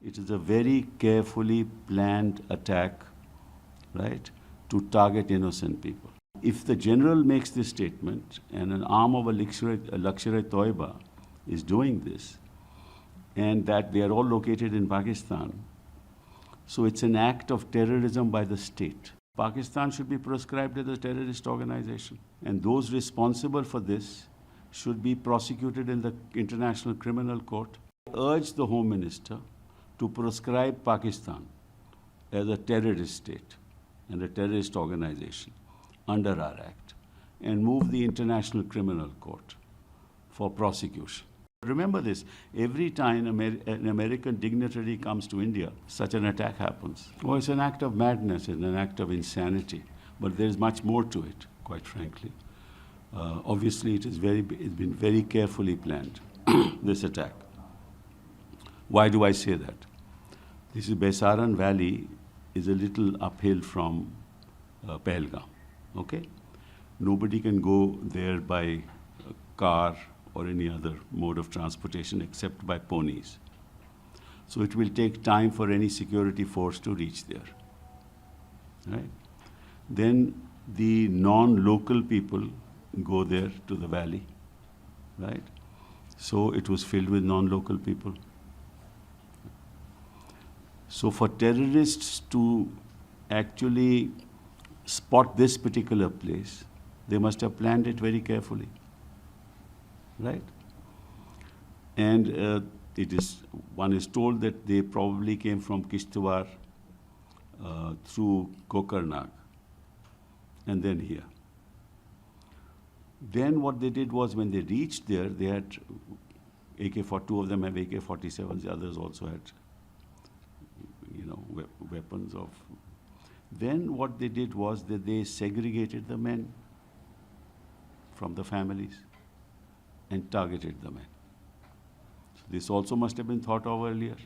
It is a very carefully planned attack, right, to target innocent people. If the general makes this statement and an arm of a Lashkar-e-Toiba is doing this, and that they are all located in Pakistan, so it's an act of terrorism by the state. Pakistan should be proscribed as a terrorist organization. And those responsible for this should be prosecuted in the International Criminal Court. I urge the Home Minister to proscribe Pakistan as a terrorist state and a terrorist organization under our Act and move the International Criminal Court for prosecution. Remember this, every time an American dignitary comes to India, such an attack happens. Oh, it's an act of madness, it's an act of insanity, but there's much more to it, quite frankly. Obviously, it's been very carefully planned, this attack. Why do I say that? This is Baisaran Valley is a little uphill from Pahalgam, okay? Nobody can go there by car or any other mode of transportation except by ponies. So it will take time for any security force to reach there, right? Then the non-local people go there to the valley, right? So it was filled with non-local people. So for terrorists to actually spot this particular place, they must have planned it very carefully, right? And one is told that they probably came from Kishtwar through Kokarnag and then here. Then what they did was when they reached there, they had two of them have AK-47s, the others also had, weapons of. Then what they did was that they segregated the men from the families and targeted the men. So this also must have been thought of earlier.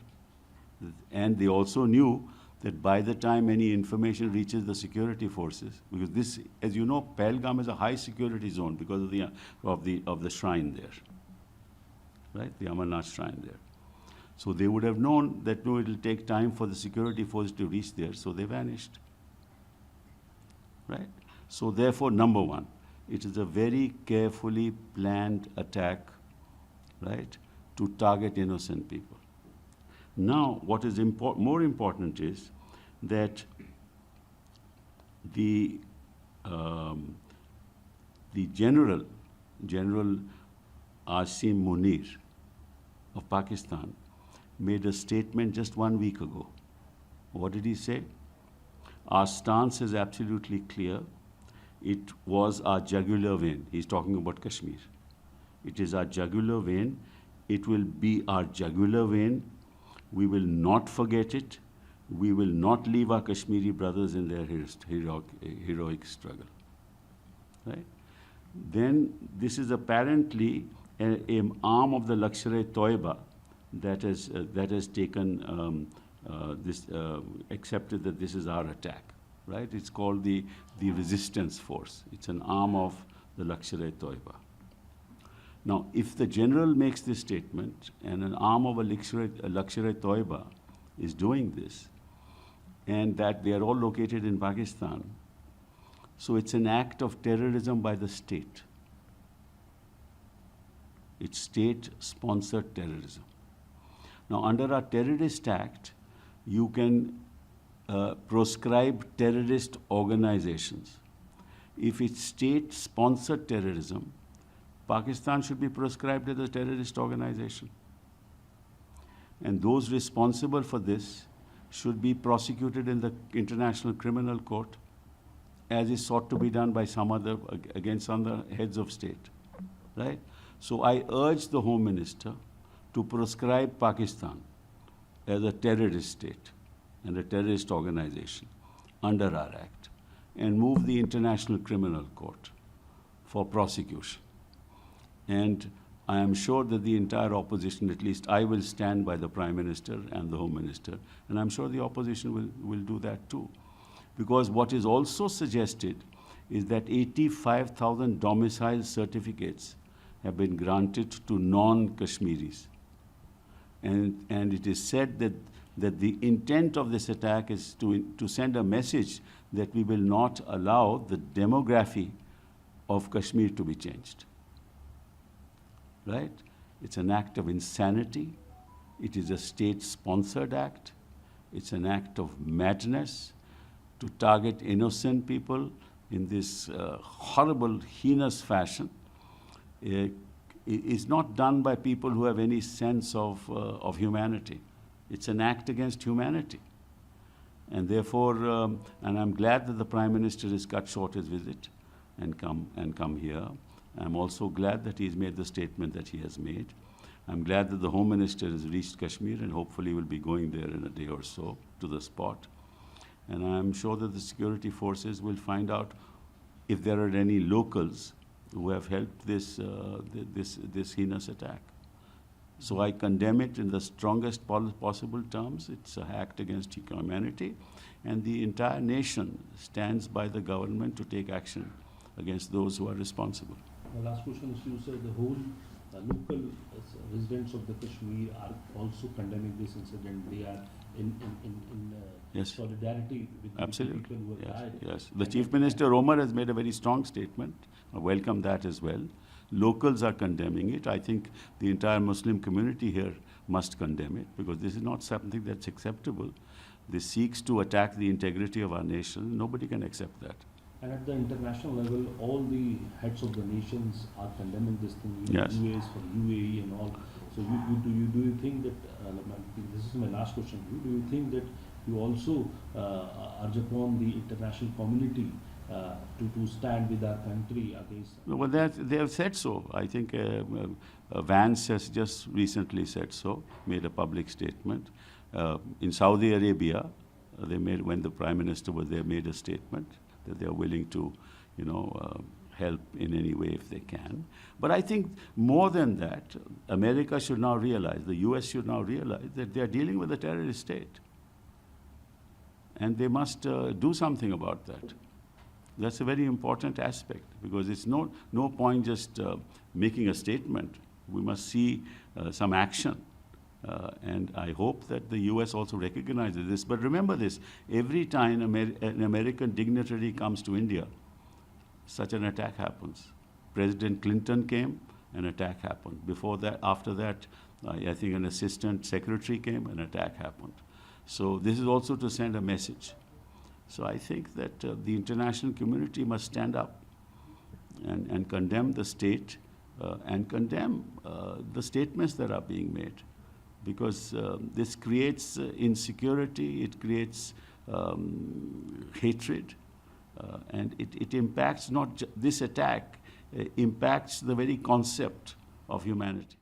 And they also knew that by the time any information reaches the security forces, because this, as you know, Pahalgam is a high security zone because of the shrine there, right? The Amarnath shrine there. So they would have known that no, it will take time for the security force to reach there, so they vanished, right? So therefore, number one, it is a very carefully planned attack, right, to target innocent people. Now, what is more important is that the General Asim Munir of Pakistan made a statement just 1 week ago. What did he say? Our stance is absolutely clear. It was our jugular vein. He's talking about Kashmir. It is our jugular vein. It will be our jugular vein. We will not forget it. We will not leave our Kashmiri brothers in their heroic struggle. Right? Then this is apparently an arm of the Lashkar-e-Toiba that has taken accepted that this is our attack. Right? It's called the resistance force. It's an arm of the Lashkar-e-Toiba. Now, if the general makes this statement and an arm of a Lashkar-e-Toiba is doing this, and that they are all located in Pakistan, so it's an act of terrorism by the state. It's state-sponsored terrorism. Now, under our Terrorist Act, you can proscribe terrorist organizations. If it's state-sponsored terrorism, Pakistan should be proscribed as a terrorist organization. And those responsible for this should be prosecuted in the International Criminal Court, as is sought to be done by against other heads of state, right? So I urge the Home Minister to proscribe Pakistan as a terrorist state and a terrorist organization under our Act and move the International Criminal Court for prosecution. And I am sure that the entire opposition, at least I will stand by the Prime Minister and the Home Minister, and I'm sure the opposition will do that too. Because what is also suggested is that 85,000 domicile certificates have been granted to non-Kashmiris. And it is said that that the intent of this attack is to send a message that we will not allow the demography of Kashmir to be changed. Right? It's an act of insanity. It is a state-sponsored act. It's an act of madness to target innocent people in this horrible, heinous fashion. Is not done by people who have any sense of humanity. It's an act against humanity. And therefore, and I'm glad that the Prime Minister has cut short his visit and come here. I'm also glad that he's made the statement that he has made. I'm glad that the Home Minister has reached Kashmir and hopefully will be going there in a day or so to the spot. And I'm sure that the security forces will find out if there are any locals who have helped this heinous attack. So I condemn it in the strongest possible terms. It's an act against humanity, and the entire nation stands by the government to take action against those who are responsible. The last question is, you said the whole local residents of the Kashmir are also condemning this incident. They are in Yes. solidarity with Absolutely. the people who have died. Yes. The Chief Minister Omar has made a very strong statement. I welcome that as well. Locals are condemning it. I think the entire Muslim community here must condemn it, because this is not something that's acceptable. This seeks to attack the integrity of our nation. Nobody can accept that. And at the international level, all the heads of the nations are condemning this thing. Yes. UAs for UAE and all. So do you think that, this is my last question to you, do you think that you also urge upon the international community to stand with our country against? Well, they have said so. I think Vance has just recently said so, made a public statement. In Saudi Arabia, when the Prime Minister was there, made a statement that they are willing to, help in any way if they can. But I think more than that, America should now realize, the US should now realize that they are dealing with a terrorist state. And they must do something about that. That's a very important aspect, because it's no point just making a statement. We must see some action. And I hope that the US also recognizes this. But remember this, every time an American dignitary comes to India, such an attack happens. President Clinton came, an attack happened. Before that, after that, I think an assistant secretary came, an attack happened. So this is also to send a message. So I think that the international community must stand up and condemn the state and condemn the statements that are being made. Because this creates insecurity, it creates hatred, and it impacts this attack impacts the very concept of humanity.